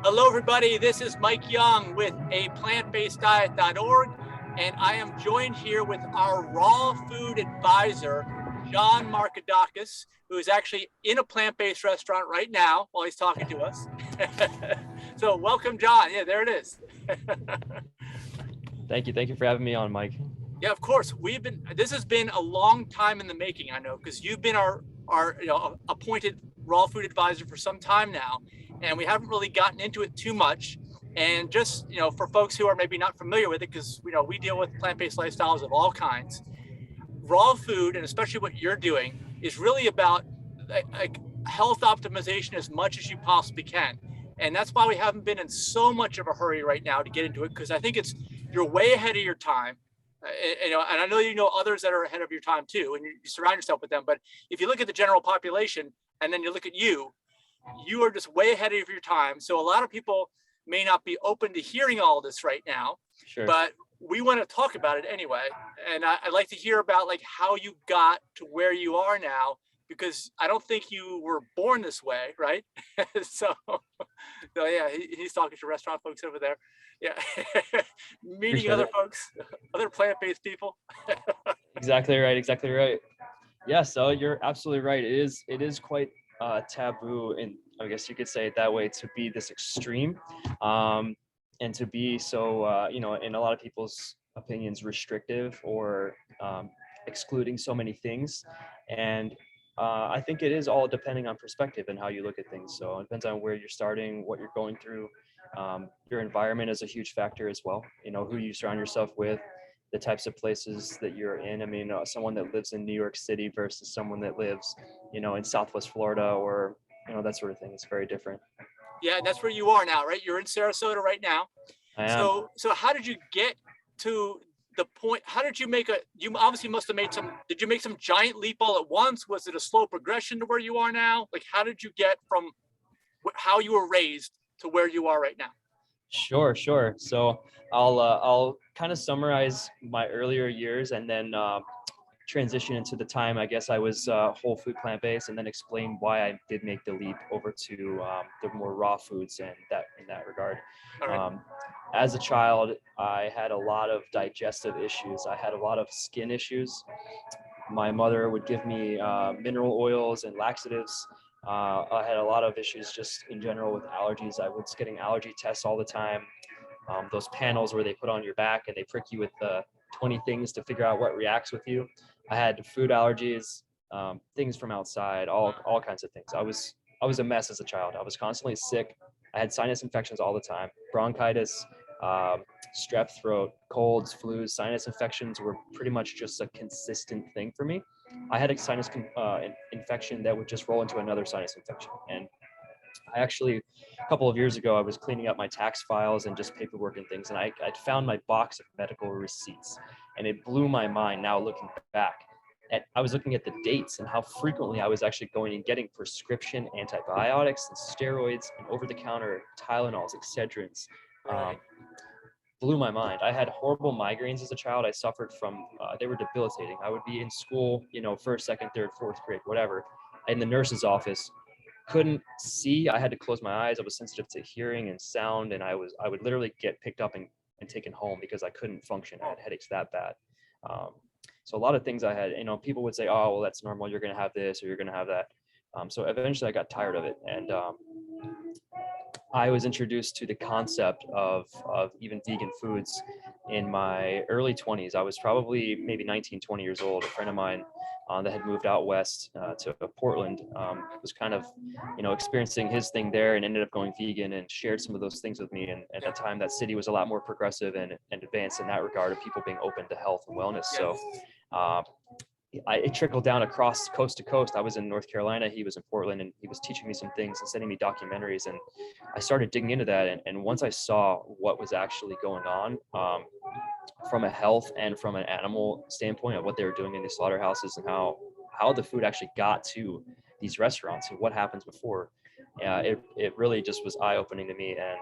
Hello, everybody. This is Mike Young with aPlantBasedDiet.org, and I am joined here with our raw food advisor, John Markadakis, who is actually in a plant-based restaurant right now while he's talking to us. So welcome, John. Yeah, there it is. Thank you for having me on, Mike. Yeah, of course. This has been a long time in the making, I know, because you've been our appointed raw food advisor for some time now, and we haven't really gotten into it too much. And just, for folks who are maybe not familiar with it, because, we deal with plant-based lifestyles of all kinds, raw food, and especially what you're doing, is really about like health optimization as much as you possibly can. And that's why we haven't been in so much of a hurry right now to get into it, because I think you're way ahead of your time. And I know others that are ahead of your time too, and you surround yourself with them. But if you look at the general population, and then you look at you are just way ahead of your time. So a lot of people may not be open to hearing all this right now, Sure. But we want to talk about it anyway. And I'd like to hear about like how you got to where you are now, because I don't think you were born this way, right? so yeah, he's talking to restaurant folks over there. Yeah, meeting Appreciate other it. folks, other plant-based people. Exactly right. Yeah, so you're absolutely right. It is quite taboo, and I guess you could say it that way, to be this extreme, and to be so in a lot of people's opinions, restrictive or excluding so many things. And I think it is all depending on perspective and how you look at things. So it depends on where you're starting, what you're going through. Your environment is a huge factor as well. Who you surround yourself with, the types of places that you're in. I mean, someone that lives in New York City versus someone that lives, in Southwest Florida, or, that sort of thing. It's very different. Yeah, that's where you are now, right? You're in Sarasota right now. I am. So how did you get to the point? How did you you obviously must have did you make some giant leap all at once? Was it a slow progression to where you are now? Like, how did you get from how you were raised to where you are right now? Sure. So I'll kind of summarize my earlier years, and then transition into the time I guess I was whole food plant-based, and then explain why I did make the leap over to the more raw foods, and in that regard. All right. As a child, I had a lot of digestive issues. I had a lot of skin issues. My mother would give me mineral oils and laxatives. I had a lot of issues just in general with allergies. I was getting allergy tests all the time. Those panels where they put on your back and they prick you with 20 things to figure out what reacts with you. I had food allergies, things from outside, all kinds of things. I was a mess as a child. I was constantly sick. I had sinus infections all the time, bronchitis, strep throat, colds, flus. Sinus infections were pretty much just a consistent thing for me. I had a sinus infection that would just roll into another sinus infection. And I actually, a couple of years ago, I was cleaning up my tax files and just paperwork and things, and I'd found my box of medical receipts, and it blew my mind now looking back. I was looking at the dates and how frequently I was actually going and getting prescription antibiotics and steroids and over-the-counter Tylenols, Excedrins. Blew my mind. I had horrible migraines as a child. I suffered from, they were debilitating. I would be in school, first, second, third, fourth grade, whatever, in the nurse's office, couldn't see. I had to close my eyes. I was sensitive to hearing and sound, and I would literally get picked up and taken home because I couldn't function. I had headaches that bad. So a lot of things I had, people would say, oh, well, that's normal. You're going to have this or you're going to have that. So eventually I got tired of it. And I was introduced to the concept of even vegan foods in my early 20s. I was probably maybe 19, 20 years old. A friend of mine that had moved out west to Portland was kind of, experiencing his thing there, and ended up going vegan, and shared some of those things with me. And at that time, that city was a lot more progressive and advanced in that regard of people being open to health and wellness. So it trickled down across coast to coast. I was in North Carolina, he was in Portland, and he was teaching me some things and sending me documentaries. And I started digging into that. And once I saw what was actually going on from a health and from an animal standpoint of what they were doing in these slaughterhouses, and how the food actually got to these restaurants and what happens before, it really just was eye-opening to me. And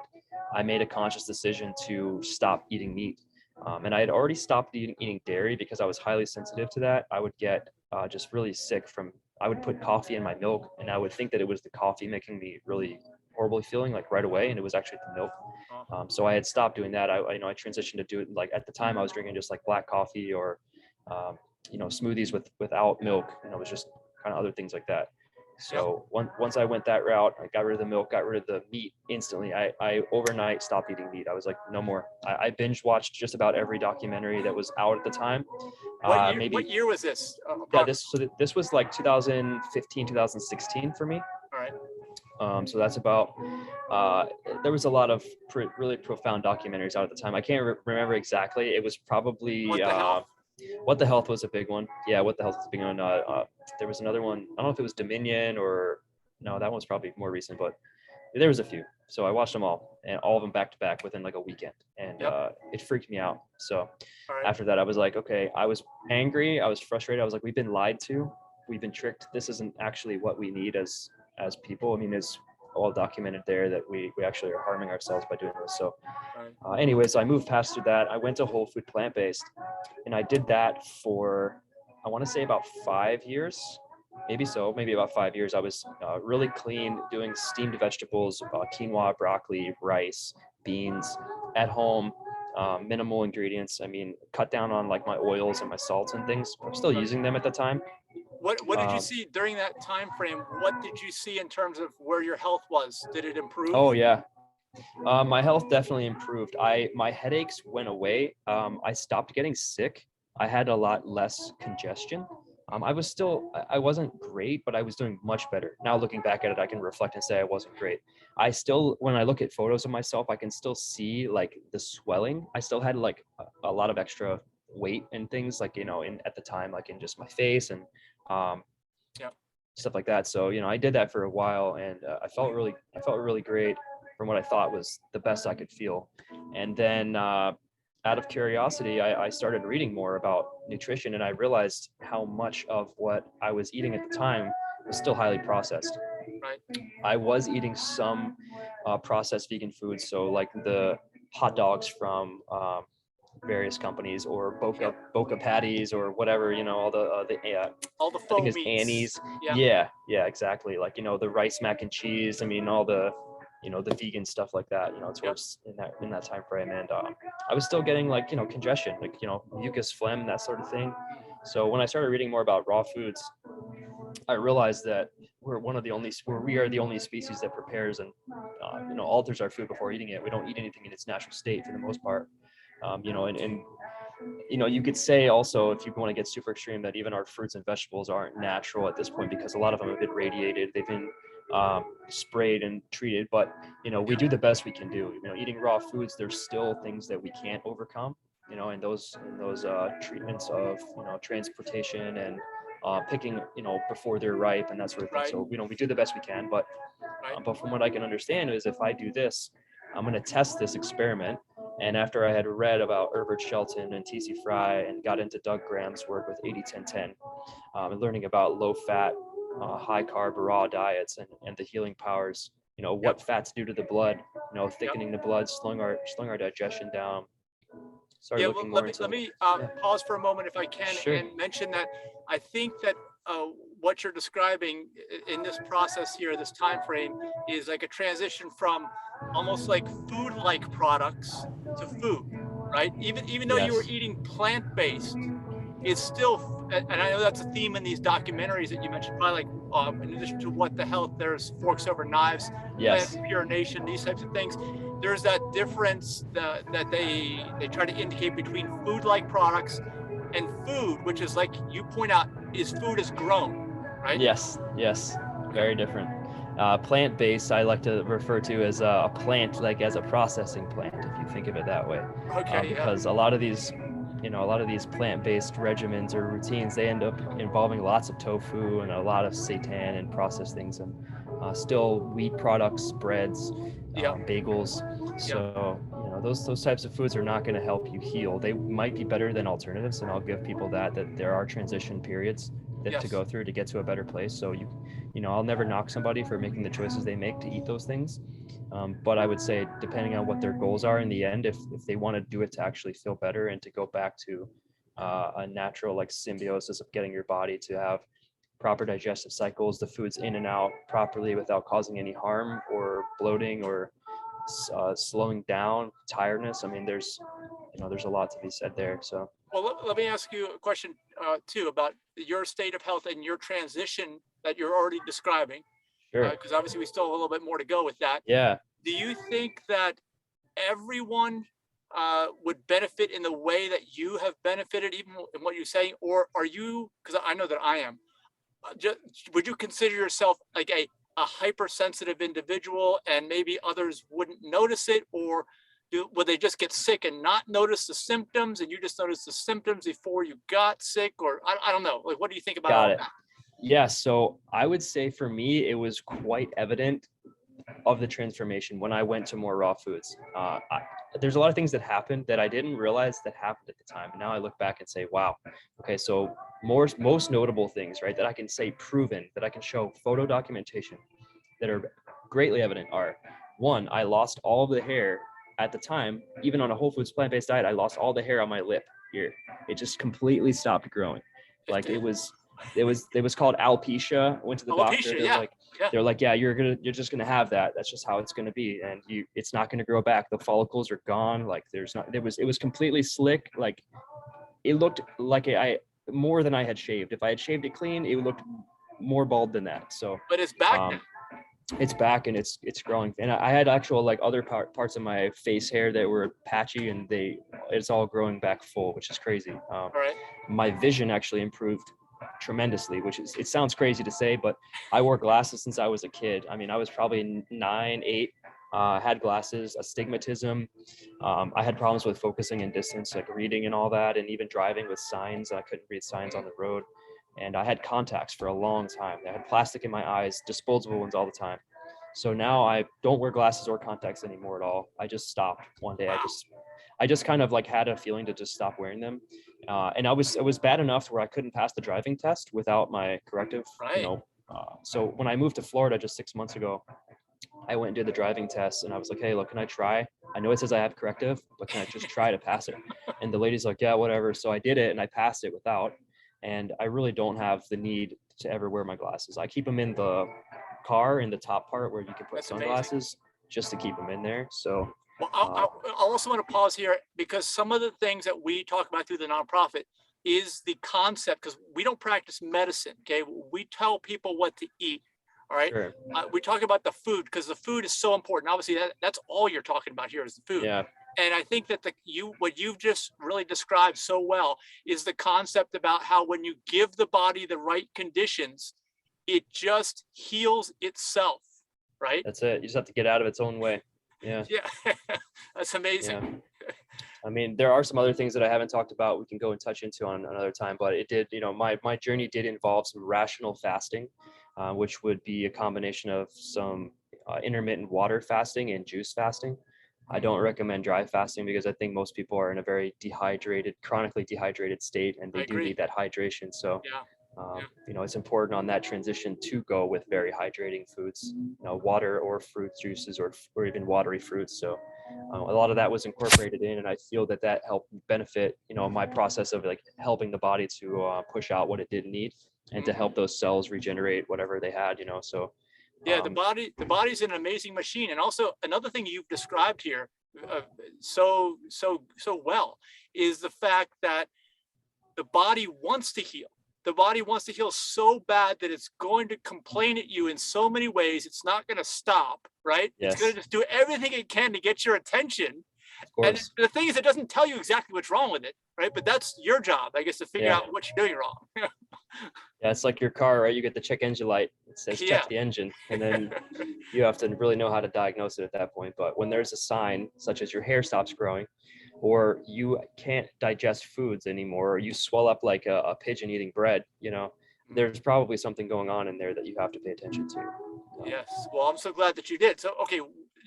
I made a conscious decision to stop eating meat. And I had already stopped eating dairy because I was highly sensitive to that. I would get just really sick I would put coffee in my milk, and I would think that it was the coffee making me really horribly feeling like right away, and it was actually the milk. So I had stopped doing that. I transitioned to do it, like at the time I was drinking just like black coffee or smoothies without milk. It was just kind of other things like that. So once I went that route, I got rid of the milk, got rid of the meat instantly. I overnight stopped eating meat. I was like, no more. I binge watched just about every documentary that was out at the time. What year was this? Yeah, this was like 2015, 2016 for me. All right. So that's about. There was a lot of really profound documentaries out at the time. I can't remember exactly. It was probably What the Health was a big one. Yeah, What the Health was a big one. There was another one. I don't know if it was Dominion or no. That one's probably more recent, but there was a few. So I watched them all, and all of them back to back within like a weekend, and it freaked me out. So after that, I was like, okay, I was angry, I was frustrated. I was like, we've been lied to, we've been tricked. This isn't actually what we need as people. I mean, it's all documented there that we actually are harming ourselves by doing this. So anyways, I moved past through that. I went to whole food plant-based, and I did that for, I want to say about 5 years. Maybe about 5 years. I was really clean, doing steamed vegetables, quinoa, broccoli, rice, beans at home, minimal ingredients. I mean, cut down on like my oils and my salts and things. I'm still using them at the time. What did you see during that time frame? What did you see in terms of where your health was? Did it improve? Oh yeah, my health definitely improved. My headaches went away. I stopped getting sick. I had a lot less congestion. I wasn't great, but I was doing much better. Now looking back at it, I can reflect and say I wasn't great. When I look at photos of myself, I can still see like the swelling. I still had like a lot of extra weight and things like, at the time, like in just my face and stuff like that. So, I did that for a while, and I felt really great from what I thought was the best I could feel. And then out of curiosity, I started reading more about nutrition, and I realized how much of what I was eating at the time was still highly processed. Right. I was eating some processed vegan foods, so like the hot dogs from various companies, or Boca patties, or whatever, all the faux meats. Annie's. Yeah, exactly. Like, the rice mac and cheese. I mean, all the the vegan stuff like that, towards in that time frame. And I was still getting like, congestion, like, mucus, phlegm, that sort of thing. So when I started reading more about raw foods, I realized that we are the only species that prepares and alters our food before eating it. We don't eat anything in its natural state for the most part. You could say also, if you want to get super extreme, that even our fruits and vegetables aren't natural at this point, because a lot of them have been radiated, they've been sprayed and treated. But we do the best we can do. Eating raw foods, there's still things that we can't overcome. In those treatments of transportation and picking before they're ripe and that sort of thing. Right. So we do the best we can, but from what I can understand is, if I do this, I'm going to test this experiment. And after I had read about Herbert Shelton and T.C. Fry, and got into Doug Graham's work with 80-10-10, and learning about low fat, high carb, raw diets, and the healing powers, what fats do to the blood, thickening the blood, slowing our digestion down. Let me pause for a moment, if I can, and mention that I think that what you're describing in this process here, this time frame, is like a transition from almost like food-like products to food, right? Even though you were eating plant-based, it's still, and I know that's a theme in these documentaries that you mentioned, probably like in addition to What the Health, there's Forks Over Knives, Plant Pure Nation, these types of things. There's that difference that they try to indicate between food-like products and food, which is, like you point out, is food is grown, right? Yes, very different. Plant-based, I like to refer to as a plant, like as a processing plant, if you think of it that way. Because a lot of these plant-based regimens or routines, they end up involving lots of tofu and a lot of seitan and processed things, and still wheat products, breads, bagels. So those types of foods are not going to help you heal. They might be better than alternatives, and I'll give people that there are transition periods to go through to get to a better place. So I'll never knock somebody for making the choices they make to eat those things. But I would say, depending on what their goals are in the end, if they want to do it to actually feel better and to go back to a natural like symbiosis of getting your body to have proper digestive cycles, the food's in and out properly without causing any harm or bloating or slowing down, tiredness. I mean, there's a lot to be said there. So, Well, let me ask you a question too about your state of health and your transition that you're already describing, sure. because obviously we still have a little bit more to go with that. Yeah. Do you think that everyone would benefit in the way that you have benefited, even in what you're saying, or are you? Because I know that I am. Just, would you consider yourself like a hypersensitive individual, and maybe others wouldn't notice it, or would they just get sick and not notice the symptoms, and you just notice the symptoms before you got sick, or I don't know. Like, what do you think about Got all it. that? Yeah. So I would say for me, it was quite evident of the transformation when I went to more raw foods. There's a lot of things that happened that I didn't realize that happened at the time. And now I look back and say, wow, okay, so most notable things, right, that I can say proven, that I can show photo documentation that are greatly evident are, one, I lost all the hair at the time, even on a whole foods plant-based diet. I lost all the hair on my lip here. It just completely stopped growing. Like it was called alopecia. I went to the doctor. Alopecia, They're yeah. like, they're like, yeah, you're just gonna have that. That's just how it's gonna be, and it's not gonna grow back. The follicles are gone. Like it was completely slick. Like it looked like more than I had shaved. If I had shaved it clean, it looked more bald than that. So, But it's back now. it's back and it's growing. And I had actual like other parts of my face hair that were patchy, and it's all growing back full, which is crazy. All right. My vision actually improved tremendously, it sounds crazy to say, but I wore glasses since I was a kid. I mean, I was probably 9, 8, had glasses, astigmatism. I had problems with focusing and distance, like reading and all that, and even driving with signs. I couldn't read signs on the road. And I had contacts for a long time. I had plastic in my eyes, disposable ones all the time. So now I don't wear glasses or contacts anymore at all. I just stopped one day. Wow. I just kind of like had a feeling to just stop wearing them. And it was bad enough where I couldn't pass the driving test without my corrective, Right. So when I moved to Florida just 6 months ago, I went and did the driving test, and I was like, hey, look, can I try? I know it says I have corrective, but can I just try to pass it? And the lady's like, yeah, whatever. So I did it and I passed it without. And I really don't have the need to ever wear my glasses. I keep them in the car in the top part where you can put sunglasses, just to keep them in there. So well, I also want to pause here, because some of the things that we talk about through the nonprofit is the concept, because we don't practice medicine. Okay, we tell people what to eat. All right. sure. We talk about the food, because the food is so important. Obviously, that's all you're talking about here is the food. Yeah. And I think that what you've just really described so well is the concept about how when you give the body the right conditions, it just heals itself, right? That's it. You just have to get out of its own way. Yeah. Yeah, that's amazing. Yeah. I mean, there are some other things that I haven't talked about. We can go and touch into on another time, but it did, my journey did involve some rational fasting, which would be a combination of some intermittent water fasting and juice fasting. I don't recommend dry fasting because I think most people are in a very chronically dehydrated state, and they do need that hydration. So, it's important on that transition to go with very hydrating foods, water or fruit juices or even watery fruits. So a lot of that was incorporated in, and I feel that helped benefit, my process of like helping the body to push out what it didn't need and to help those cells regenerate whatever they had, so. Yeah, the body's an amazing machine. And also another thing you've described here so well is the fact that the body wants to heal. The body wants to heal so bad that it's going to complain at you in so many ways. It's not going to stop, right? Yes. It's going to just do everything it can to get your attention. And the thing is, it doesn't tell you exactly what's wrong with it, right? But that's your job, I guess, to figure out what you're doing wrong. Yeah, it's like your car, right? You get the check engine light. It says check the engine, and then you have to really know how to diagnose it at that point. But when there's a sign, such as your hair stops growing, or you can't digest foods anymore, or you swell up like a pigeon eating bread, there's probably something going on in there that you have to pay attention to. Yes. Well, I'm so glad that you did. So, okay,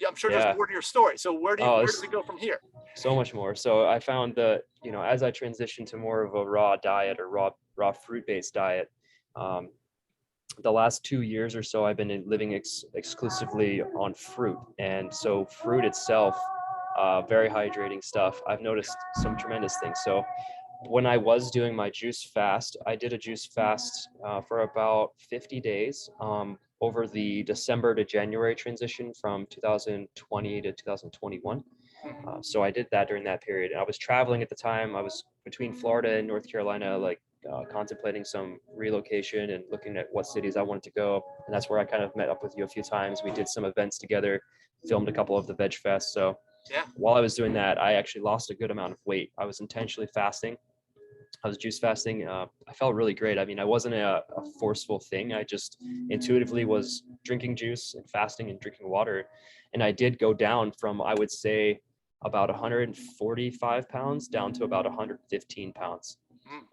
I'm sure there's more to your story. So where does it go from here? So much more. So I found that, as I transitioned to more of a raw diet or raw fruit-based diet, the last 2 years or so, I've been living exclusively on fruit. And so fruit itself, very hydrating stuff. I've noticed some tremendous things. So when I was doing my juice fast, I did a juice fast for about 50 days over the December to January transition from 2020 to 2021. So I did that during that period. And I was traveling at the time. I was between Florida and North Carolina, like contemplating some relocation and looking at what cities I wanted to go. And that's where I kind of met up with you a few times. We did some events together, filmed a couple of the Veg Fest. So Yeah. while I was doing that, I actually lost a good amount of weight. I was intentionally fasting. I was juice fasting. I felt really great. I mean, I wasn't a forceful thing. I just intuitively was drinking juice and fasting and drinking water. And I did go down from, I would say, about 145 pounds down to about 115 pounds.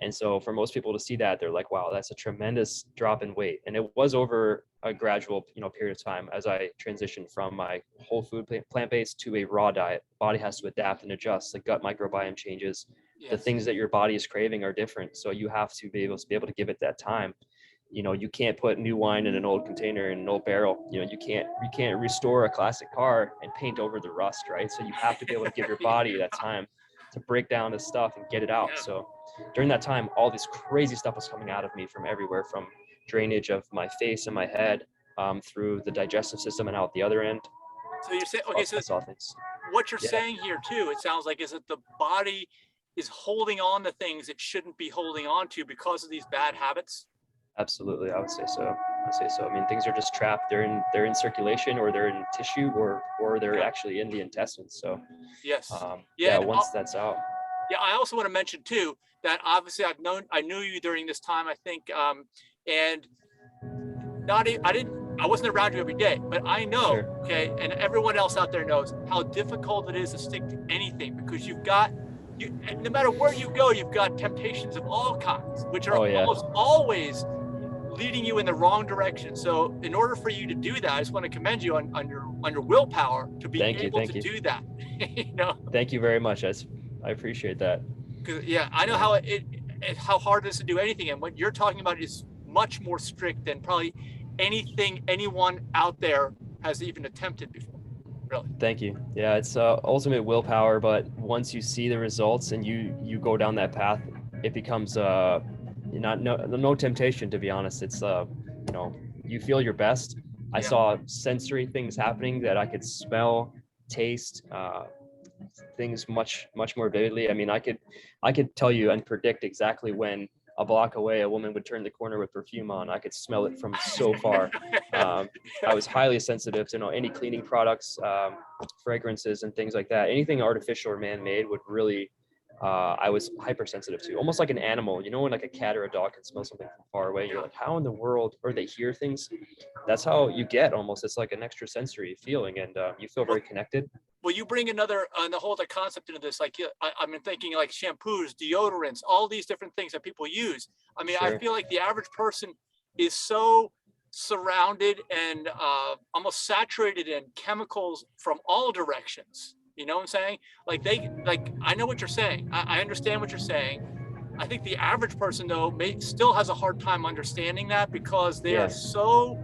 And so for most people to see that, they're like, wow, that's a tremendous drop in weight. And it was over a gradual, period of time as I transitioned from my whole food plant-based to a raw diet. Body has to adapt and adjust. The gut microbiome changes. Yes. The things that your body is craving are different. So you have to be able to give it that time. You can't put new wine in an old container, in an old barrel. You can't restore a classic car and paint over the rust, right? So you have to be able to give your body that time to break down this stuff and get it out. Yeah. So during that time, all this crazy stuff was coming out of me from everywhere, from drainage of my face and my head, through the digestive system and out the other end. So you're saying, okay, so what you're saying here too, it sounds like, is that the body is holding on to things it shouldn't be holding on to because of these bad habits? Absolutely, I would say so. I mean, things are just trapped. They're in circulation, or they're in tissue, or they're actually in the intestines. So yes, once that's out. Yeah, I also want to mention too that obviously I knew you during this time, I think, and I wasn't around you every day, but I know, Sure. okay, and everyone else out there knows how difficult it is to stick to anything, because no matter where you go, you've got temptations of all kinds, which are almost always leading you in the wrong direction. So in order for you to do that, I just want to commend you on your willpower to be able to do that. Thank you very much. I appreciate that. Because I know how hard it is to do anything, and what you're talking about is much more strict than probably anything anyone out there has even attempted before. Really. Thank you. Yeah, it's ultimate willpower, but once you see the results and you go down that path, it becomes no temptation, to be honest. It's you feel your best. I saw sensory things happening that I could smell, taste, things much more vividly. I mean, I could tell you and predict exactly when a block away a woman would turn the corner with perfume on. I could smell it from so far. I was highly sensitive to any cleaning products, fragrances and things like that. Anything artificial or man-made would really I was hypersensitive to, almost like an animal. When like a cat or a dog can smell something from far away, you're like, how in the world, or they hear things. That's how you get almost. It's like an extra sensory feeling, and you feel very connected. Well, you bring the whole other concept into this. Like I've been thinking, like shampoos, deodorants, all these different things that people use. I mean, I feel like the average person is so surrounded and almost saturated in chemicals from all directions. You know what I'm saying? I know what you're saying. I understand what you're saying. I think the average person, though, still has a hard time understanding that, because they are so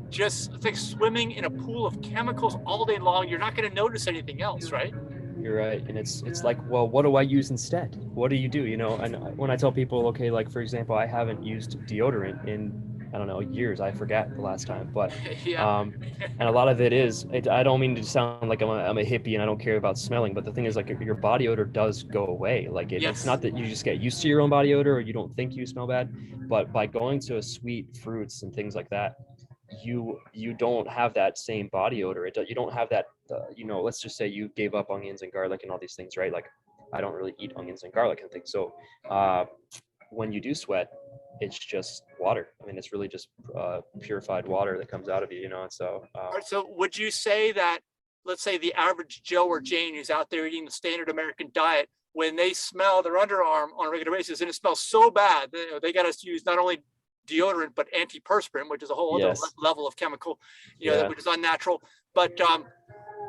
just like swimming in a pool of chemicals all day long. You're not going to notice anything else, right? You're right. And it's like, well, what do I use instead? What do you do? And when I tell people, okay, like, for example, I haven't used deodorant in, I don't know, years. I forgot the last time, but and a lot of it is, I don't mean to sound like I'm a hippie and I don't care about smelling, but the thing is, like, your body odor does go away. Like it's not that you just get used to your own body odor or you don't think you smell bad, but by going to sweet fruits and things like that, you don't have that same body odor. You don't have that, let's just say you gave up onions and garlic and all these things, right? Like, I don't really eat onions and garlic and things. So when you do sweat, it's just water. I mean, it's really just purified water that comes out of you, So so would you say that, let's say the average Joe or Jane who's out there eating the standard American diet, when they smell their underarm on a regular basis and it smells so bad, they got to use not only deodorant but antiperspirant, which is a whole other level of chemical, which is unnatural, but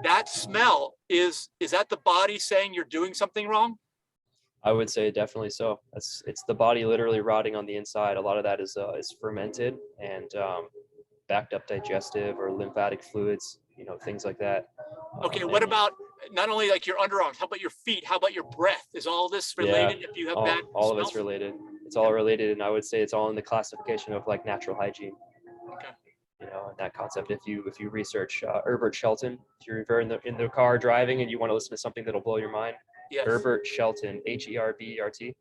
that smell is that the body saying you're doing something wrong? I would say definitely so. It's the body literally rotting on the inside. A lot of that is fermented and backed up digestive or lymphatic fluids, things like that. Okay, what about, not only like your underarms, how about your feet? How about your breath? Is all this related if you have bad all of smells? it's related. It's all related, and I would say it's all in the classification of like natural hygiene. Okay. You know, and that concept. If you research Herbert Shelton, if you're ever in the car driving and you want to listen to something that'll blow your mind, Yes. Herbert Shelton, Herbert.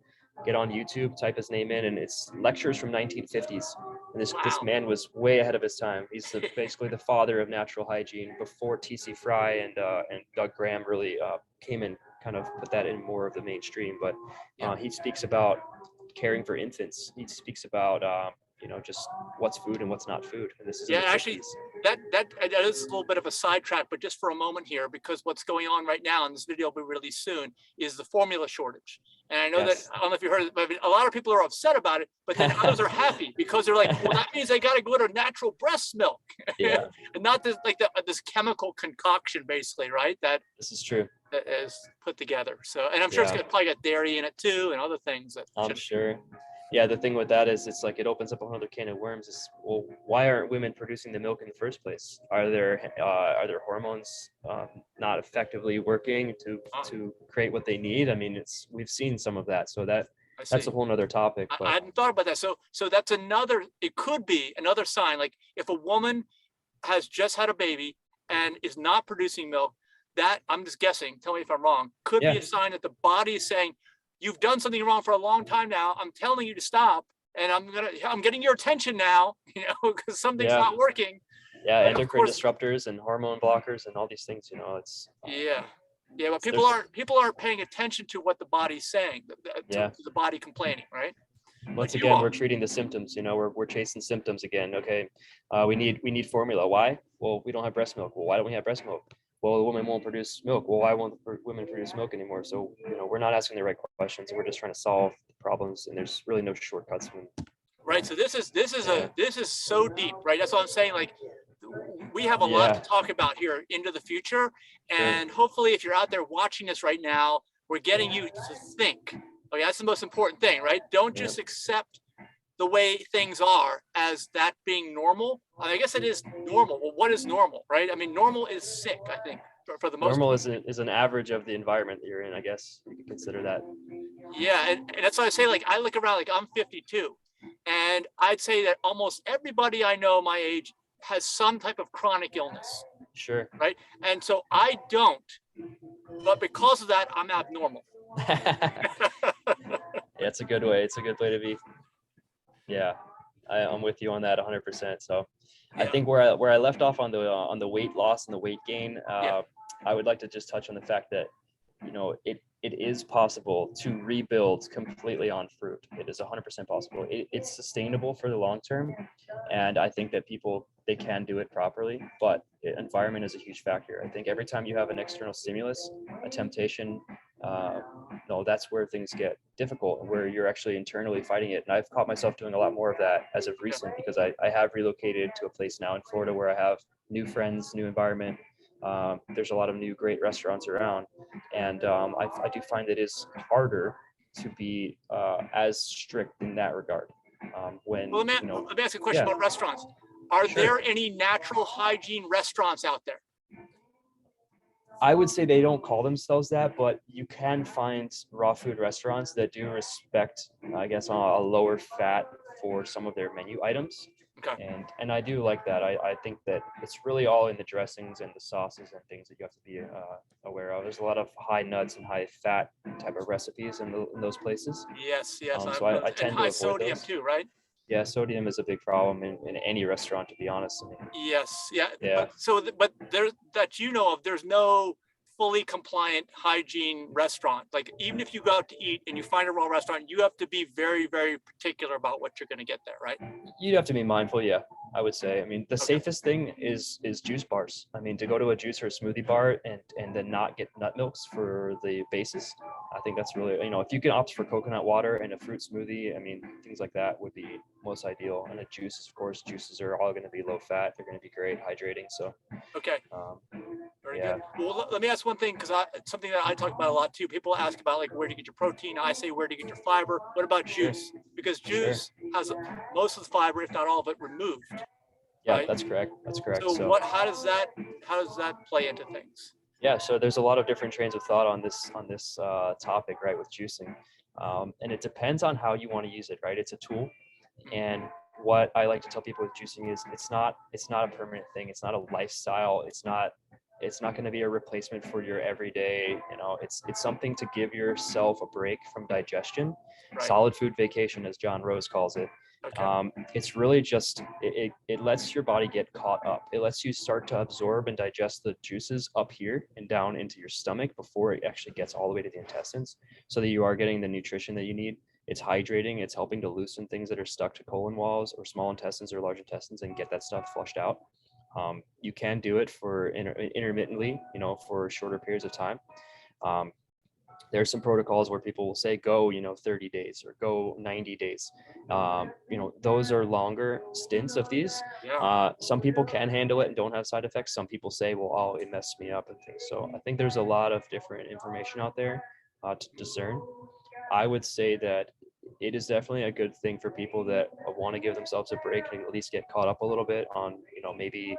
Get on YouTube, type his name in, and it's lectures from 1950s. And this man was way ahead of his time. He's basically the father of natural hygiene before T.C. Fry and Doug Graham really came and kind of put that in more of the mainstream. But he speaks about caring for infants. He speaks about just what's food and what's not food. And this is actually, that is a little bit of a sidetrack, but just for a moment here, because what's going on right now, and this video will be released soon, is the formula shortage. And I know that, I don't know if you heard it, but a lot of people are upset about it, but then others are happy because they're like, well, that means they got to go to natural breast milk, and not this this chemical concoction, basically, right? That this is true. That is put together. So, and I'm sure it's probably got dairy in it too, and other things that. I'm sure. Yeah, the thing with that is it's like it opens up another can of worms. Is, well, why aren't women producing the milk in the first place? Are there hormones not effectively working to create what they need? I mean, we've seen some of that, so that's a whole nother topic. But I hadn't thought about that. So that's another. It could be another sign. Like if a woman has just had a baby and is not producing milk, that, I'm just guessing, tell me if I'm wrong, could be a sign that the body is saying, you've done something wrong for a long time now. I'm telling you to stop, and I'm getting your attention now, because something's not working. Yeah, endocrine disruptors and hormone blockers and all these things, it's but people aren't paying attention to what the body's saying, to the body complaining, right? Once again, we're treating the symptoms. We're chasing symptoms again. Okay, we need formula. Why? Well, we don't have breast milk. Well, why don't we have breast milk? Well, the women won't produce milk. Well, why won't women produce milk anymore? So, we're not asking the right questions. We're just trying to solve the problems, and there's really no shortcuts. Right. So this is so deep, right? That's what I'm saying. Like, we have a lot to talk about here into the future, and hopefully, if you're out there watching this right now, we're getting you to think. Okay, that's the most important thing, right? Don't just accept the way things are as that being normal. I guess it is normal. Well, what is normal, right? I mean, normal is sick, I think, for the most part. Normal is an average of the environment that you're in, I guess. You can consider that. Yeah, and that's why I say, like, I look around, like, I'm 52, and I'd say that almost everybody I know my age has some type of chronic illness. Sure. Right? And so I don't, but because of that, I'm abnormal. It's a good way. It's a good way to be. Yeah, I'm with you on that 100%. So I think where I left off on the weight loss and the weight gain, I would like to just touch on the fact that, it is possible to rebuild completely on fruit. It is 100% possible. It's sustainable for the long term. And I think that they can do it properly, but environment is a huge factor. I think every time you have an external stimulus, a temptation, that's where things get difficult, where you're actually internally fighting it. And I've caught myself doing a lot more of that as of recent, because I have relocated to a place now in Florida where I have new friends, new environment. There's a lot of new great restaurants around, and I do find it is harder to be as strict in that regard. Let me ask you a question about restaurants. Are there any natural hygiene restaurants out there? I would say they don't call themselves that, but you can find raw food restaurants that do respect, I guess, a lower fat for some of their menu items. Okay. And I do like that. I think that it's really all in the dressings and the sauces and things that you have to be aware of. There's a lot of high nuts and high fat type of recipes in those places. Yes. So I tend to avoid sodium those. too, right? Yeah, sodium is a big problem in any restaurant, to be honest. Yes. Yeah. But there that there's no fully compliant hygiene restaurant. Like, even if you go out to eat and you find a raw restaurant, you have to be very, very particular about what you're going to get there, right? You'd have to be mindful, I would say. I mean, the safest thing is juice bars. I mean, to go to a juice or a smoothie bar and then not get nut milks for the basis, I think that's really, if you can opt for coconut water and a fruit smoothie, I mean, things like that would be most ideal. And the juices, of course, juices are all going to be low fat. They're going to be great, hydrating. So, okay. Very good. Well, let me ask one thing, because something that I talk about a lot too. People ask about, like, where do you get your protein? I say, where do you get your fiber? What about juice? Because juice has most of the fiber, if not all of it, removed. Yeah, right? that's correct. So how does that play into things? Yeah, so there's a lot of different trains of thought on this topic, right, with juicing, and it depends on how you want to use it, right? It's a tool, and what I like to tell people with juicing is it's not a permanent thing. It's not a lifestyle. It's not going to be a replacement for your everyday. It's something to give yourself a break from digestion, Right. solid food vacation, as John Rose calls it. Okay. It's really just it lets your body get caught up. It lets you start to absorb and digest the juices up here and down into your stomach before it actually gets all the way to the intestines, so that you are getting the nutrition that you need. It's hydrating. It's helping to loosen things that are stuck to colon walls or small intestines or large intestines and get that stuff flushed out. You can do it for intermittently, for shorter periods of time. Um, there's some protocols where people will say go 30 days or go 90 days. Those are longer stints of these. Yeah. Some people can handle it and don't have side effects. Some people say, well, oh, it messed me up and things. So I think there's a lot of different information out there to discern. I would say that it is definitely a good thing for people that want to give themselves a break and at least get caught up a little bit on, maybe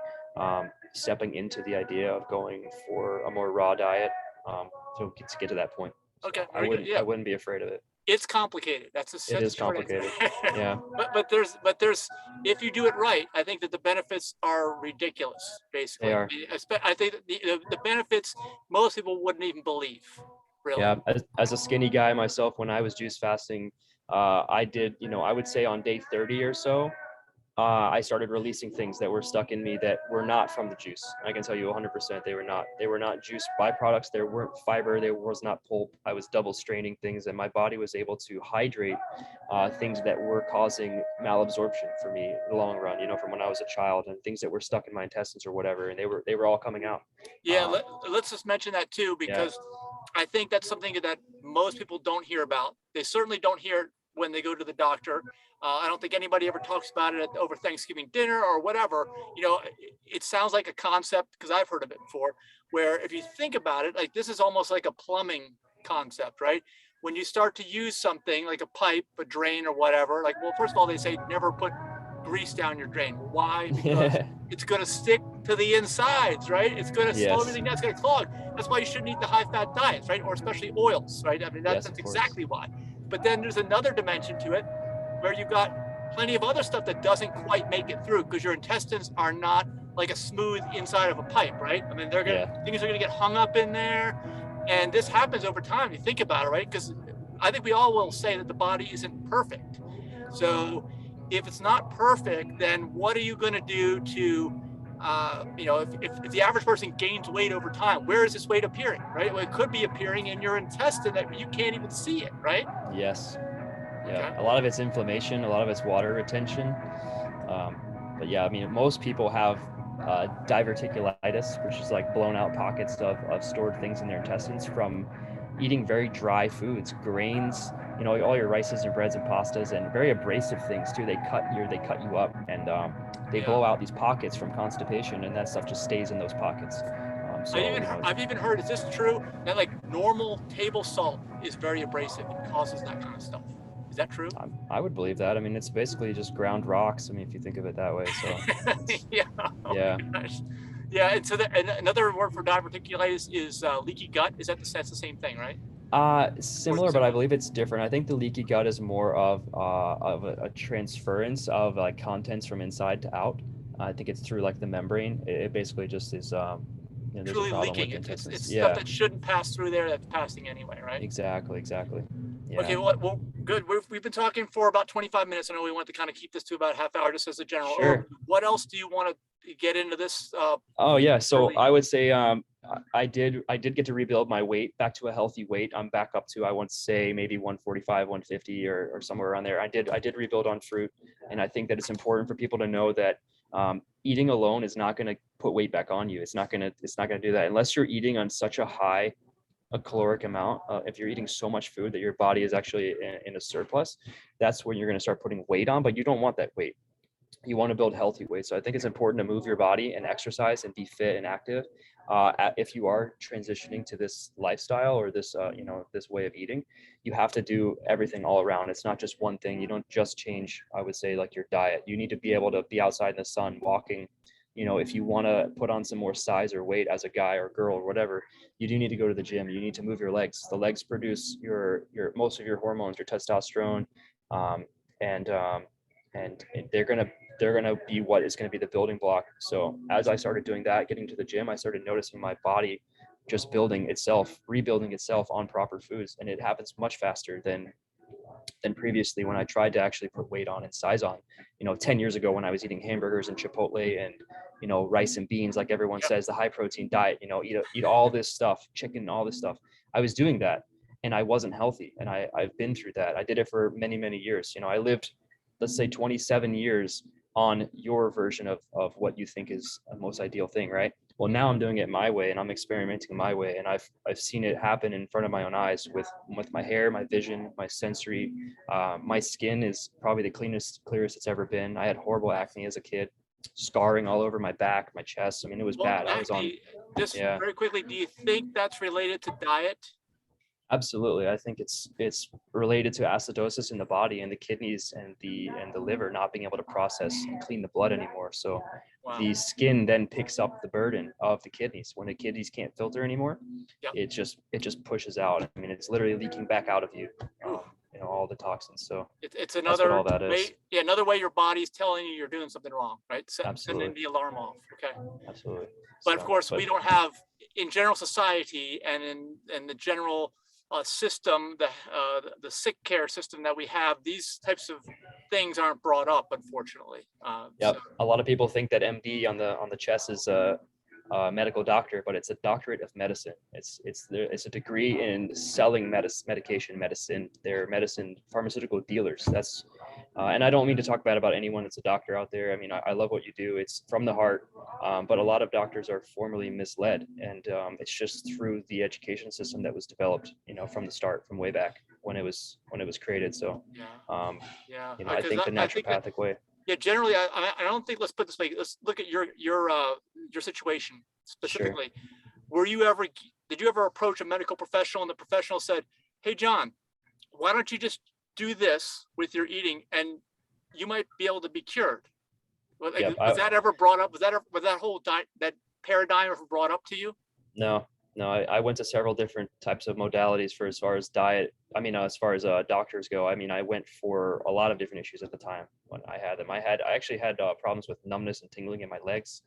stepping into the idea of going for a more raw diet, to get to that point. So Okay. I Very good. wouldn't Yeah. I wouldn't be afraid of it. It's complicated. That's It such a is short answer. complicated. Yeah. But there's if you do it right, I think that the benefits are ridiculous. They Basically, are. I think that the benefits most people wouldn't even believe. Really. Yeah. As a skinny guy myself, when I was juice fasting, I did, I would say on day 30 or so, I started releasing things that were stuck in me that were not from the juice. I can tell you 100% they were not. They were not juice byproducts. There weren't fiber. There was not pulp. I was double straining things, and my body was able to hydrate things that were causing malabsorption for me in the long run. From when I was a child, and things that were stuck in my intestines or whatever, and they were all coming out. Yeah. Let's just mention that too, Yeah, because I think that's something that most people don't hear about. They certainly don't hear it when they go to the doctor. I don't think anybody ever talks about it over Thanksgiving dinner or whatever. It sounds like a concept because I've heard of it before, where if you think about it, like this is almost like a plumbing concept, right? When you start to use something like a pipe, a drain, or whatever, like, well, first of all, they say never put grease down your drain. Why? Because it's going to stick to the insides, right? It's going to slow yes, everything down. It's going to clog. That's why you shouldn't eat the high-fat diets, right? Or especially oils, right? I mean, yes, that's of course. exactly why. But then there's another dimension to it where you've got plenty of other stuff that doesn't quite make it through because your intestines are not like a smooth inside of a pipe, right? I mean, things are gonna get hung up in there, and this happens over time. You think about it, right? Because I think we all will say that the body isn't perfect. So if it's not perfect, then what are you going to do to if the average person gains weight over time, where is this weight appearing, right? Well, it could be appearing in your intestine that you can't even see it, right? Yes. Yeah. Okay. A lot of it's inflammation. A lot of it's water retention. But yeah, I mean, most people have diverticulitis, which is like blown out pockets of stored things in their intestines from eating very dry foods, grains, all your rices and breads and pastas, and very abrasive things too. They cut you up, and they Yeah. blow out these pockets from constipation, and that stuff just stays in those pockets. I've even heard, is this true, that like normal table salt is very abrasive and causes that kind of stuff? Is that true? I would believe that. I mean, it's basically just ground rocks. I mean, if you think of it that way. So Yeah. Oh yeah. my gosh. Yeah. And so and another word for diverticulitis is leaky gut. That's the same thing, right? Similar, but I believe it's different. I think the leaky gut is more of a transference of like contents from inside to out. I think it's through like the membrane. It basically just is. There's a Truly problem with leaking. the It's intestines. stuff Yeah, that shouldn't pass through there that's passing anyway, right? exactly. Okay, Yeah, well, good. We've been talking for about 25 minutes. I know we want to kind of keep this to about a half hour just as a general sure. overview. What else do you want to get into this? Oh yeah. So Early? I would say I did get to rebuild my weight back to a healthy weight. I'm back up to, I want to say, maybe 145, 150 or somewhere around there. I did rebuild on fruit, and I think that it's important for people to know that eating alone is not going to put weight back on you. It's not going to do that unless you're eating on such a caloric amount. If you're eating so much food that your body is actually in a surplus, that's when you're going to start putting weight on. But you don't want that weight. You want to build healthy weight. So I think it's important to move your body and exercise and be fit and active. If you are transitioning to this lifestyle or this way of eating, you have to do everything all around. It's not just one thing. You don't just change, I would say, like your diet. You need to be able to be outside in the sun, walking, if you want to put on some more size or weight as a guy or girl or whatever, you do need to go to the gym. You need to move your legs. The legs produce your most of your hormones, your testosterone, um, and they're gonna be what is gonna be the building block. So as I started doing that, getting to the gym, I started noticing my body just rebuilding itself on proper foods, and it happens much faster than previously when I tried to actually put weight on and size on. 10 years ago when I was eating hamburgers and Chipotle and, rice and beans, like everyone says, the high protein diet, eat all this stuff, chicken, all this stuff. I was doing that and I wasn't healthy. And I've been through that. I did it for many, many years. I lived, let's say 27 years on your version of what you think is a most ideal thing, right? Well, now I'm doing it my way and I'm experimenting my way, and I've seen it happen in front of my own eyes with my hair, my vision, my sensory. My skin is probably the clearest it's ever been. I had horrible acne as a kid, scarring all over my back, my chest. I mean, it was bad. I was on. Just Yeah. very quickly, do you think that's related to diet? Absolutely. I think it's related to acidosis in the body and the kidneys and the liver not being able to process and clean the blood anymore. So Wow. the skin then picks up the burden of the kidneys. When the kidneys can't filter anymore, Yep. it just pushes out. I mean, it's literally leaking back out of you, all the toxins. So it's another all that way. is. Yeah, another way your body's telling you you're doing something wrong, right? Absolutely. Sending the alarm off. Okay. Absolutely. But of course, we don't have, in general society and in the general system, the sick care system that we have, these types of things aren't brought up, unfortunately. Yep. So, A lot of people think that MD on the chest is a medical doctor, but it's a doctorate of medicine. It's a degree in selling medicine. They're pharmaceutical dealers. That's and I don't mean to talk bad about anyone that's a doctor out there. I mean, I love what you do. It's from the heart, but a lot of doctors are formerly misled, and it's just through the education system that was developed, from the start, from way back when it was created. So, I think the naturopathic way. Yeah, generally, I don't think. Let's put it this way. Let's look at your situation specifically. Sure. Did you ever approach a medical professional and the professional said, "Hey, John, why don't you just do this with your eating and you might be able to be cured"? Was that ever brought up? Was that whole that paradigm ever brought up to you? No. I went to several different types of modalities for as far as diet. I mean, as far as doctors go, I mean, I went for a lot of different issues at the time when I had them. I actually had problems with numbness and tingling in my legs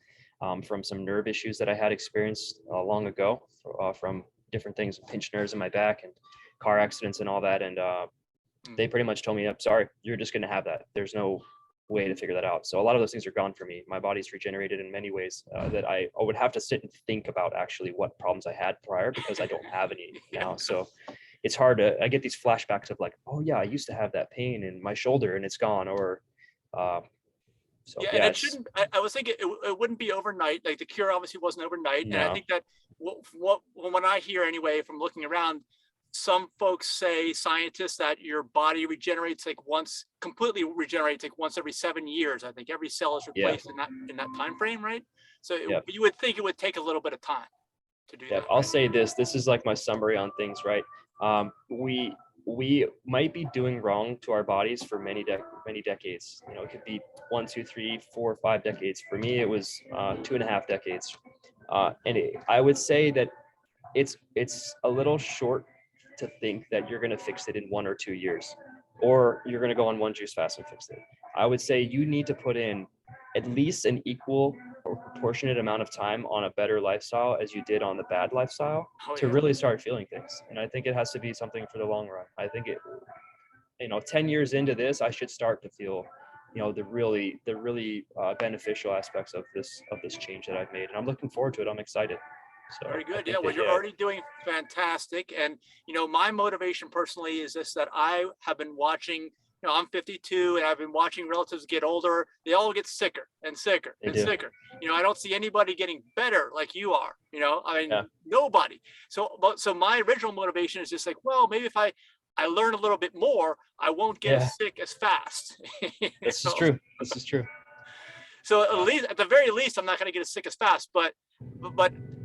from some nerve issues that I had experienced long ago from different things, pinched nerves in my back and car accidents and all that. And they pretty much told me, "I'm sorry, you're just going to have that. There's no way to figure that out." So a lot of those things are gone for me. My body's regenerated in many ways that I would have to sit and think about actually what problems I had prior, because I don't have any now. So it's hard I get these flashbacks of like, oh yeah, I used to have that pain in my shoulder and it's gone. Or and it shouldn't. I was thinking it wouldn't be overnight. Like the cure obviously wasn't overnight. No. And I think that when I hear anyway from looking around, some folks say, scientists, that your body regenerates completely regenerates once every 7 years. I think every cell is replaced in that time frame, right? So you would think it would take a little bit of time to do that. I'll say this is like my summary on things, right? We might be doing wrong to our bodies for many decades. It could be 1, 2, 3, 4, 5 decades. For me, it was 2.5 decades. I would say that it's a little short to think that you're going to fix it in 1 or 2 years, or you're going to go on one juice fast and fix it. I would say you need to put in at least an equal or proportionate amount of time on a better lifestyle as you did on the bad lifestyle to really start feeling things. And I think it has to be something for the long run. I think 10 years into this, I should start to feel, the really beneficial aspects of this change that I've made. And I'm looking forward to it. I'm excited. So very good. Yeah, well, you're already doing fantastic. And, my motivation personally is this, that I have been watching, I'm 52 and I've been watching relatives get older. They all get sicker and sicker and sicker. I don't see anybody getting better like you are, nobody. So my original motivation is just like, well, maybe if I learn a little bit more, I won't get as sick as fast. This is true. This is true. So at the very least, I'm not going to get as sick as fast, but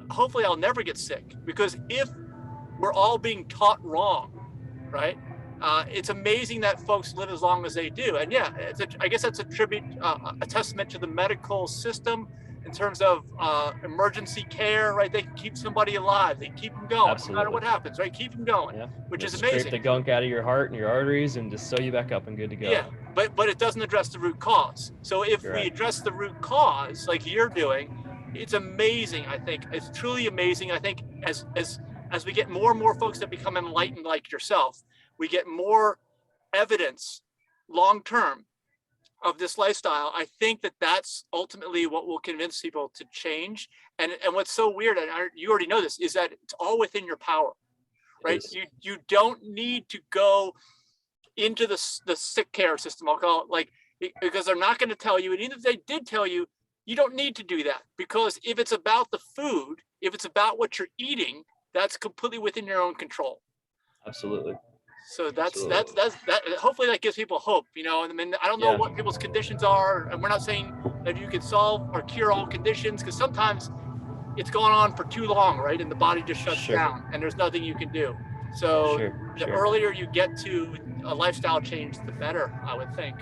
hopefully I'll never get sick, because if we're all being taught wrong, right? It's amazing that folks live as long as they do. And I guess that's a testament to the medical system, in terms of emergency care, right? They can keep somebody alive. They keep them going, no matter what happens, right? Keep them going, which is amazing. Scrape the gunk out of your heart and your arteries and just sew you back up and good to go. Yeah, but it doesn't address the root cause. So if we address the root cause, like you're doing, it's amazing. I think it's truly amazing. I think as we get more and more folks that become enlightened like yourself, we get more evidence long term of this lifestyle. I think that that's ultimately what will convince people to change. And what's so weird, and you already know this, is that it's all within your power, right? You don't need to go into the sick care system, I'll call it, because they're not going to tell you. And even if they did tell you, you don't need to do that, because if it's about the food, if it's about what you're eating, that's completely within your own control. Absolutely. So that's hopefully that gives people hope, and I mean, I don't know what people's conditions are, and we're not saying that you can solve or cure all conditions, because sometimes it's going on for too long, right? And the body just shuts down and there's nothing you can do. So the earlier you get to a lifestyle change, the better, I would think.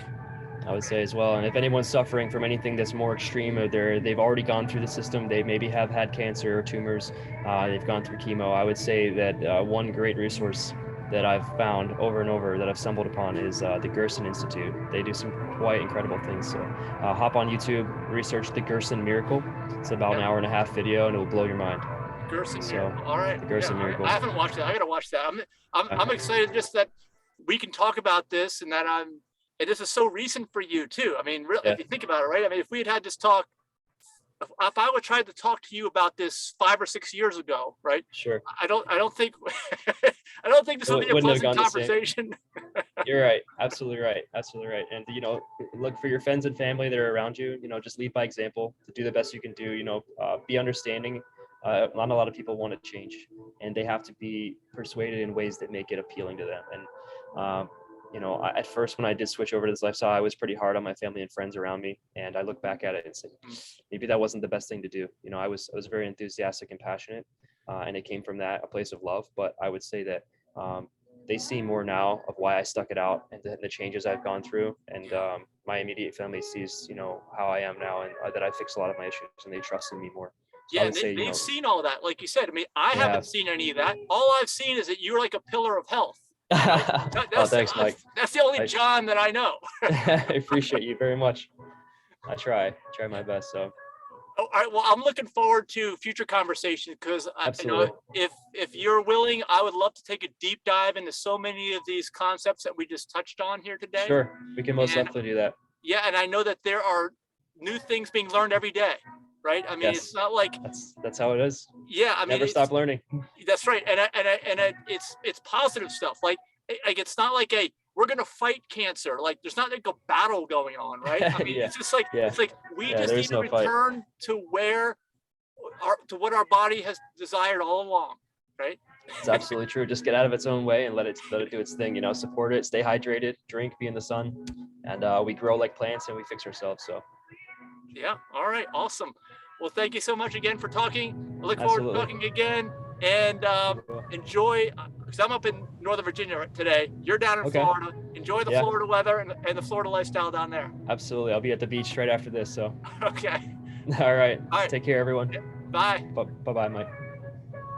I would say as well. And if anyone's suffering from anything that's more extreme, or they've already gone through the system, they maybe have had cancer or tumors, they've gone through chemo, I would say that one great resource that I've found over and over, that I've stumbled upon, is the Gerson Institute. They do some quite incredible things. So hop on YouTube, research the Gerson Miracle. It's about an 1.5-hour video, and it will blow your mind. Gerson Miracle. All right. The Gerson Miracle. I haven't watched that. I got to watch that. I'm excited just that we can talk about this, and that and this is so recent for you too. I mean, really, if you think about it, right? I mean, if we had this talk, if I would try to talk to you about this 5 or 6 years ago, right? Sure. I don't think I don't think this would be a pleasant conversation. You're right. Absolutely right. Absolutely right. And look for your friends and family that are around you. Just lead by example. To do the best you can do. Be understanding. Not a lot of people want to change, and they have to be persuaded in ways that make it appealing to them. And at first, when I did switch over to this lifestyle, I was pretty hard on my family and friends around me. And I look back at it and say, maybe that wasn't the best thing to do. I was very enthusiastic and passionate, and it came from a place of love. But I would say that they see more now of why I stuck it out, and the changes I've gone through. And my immediate family sees, how I am now, and that I fixed a lot of my issues, and they trust in me more. So they've seen all that. Like you said, I mean, I haven't seen any of that. All I've seen is that you're like a pillar of health. Thanks, Mike. That's the only John that I know. I appreciate you very much. I try my best. So. All right. Well, I'm looking forward to future conversations, because if you're willing, I would love to take a deep dive into so many of these concepts that we just touched on here today. Sure, we can most definitely do that. Yeah, and I know that there are new things being learned every day. Right. I mean, it's not like that's how it is. Yeah. I mean, never stop learning. That's right. And it's positive stuff. Like it's not like we're going to fight cancer. Like there's not like a battle going on. Right. I mean, it's just like, it's like we just need to return to what our body has desired all along. Right. It's absolutely true. Just get out of its own way and let it do its thing. Support it, stay hydrated, drink, be in the sun, and we grow like plants and we fix ourselves. So. Yeah. All right. Awesome. Well, thank you so much again for talking. I look forward to talking again, and enjoy, because I'm up in Northern Virginia today. You're down in Florida. Enjoy the Florida weather and the Florida lifestyle down there. Absolutely. I'll be at the beach right after this. So. Okay. All right. Take care, everyone. Bye. Bye-bye, Mike.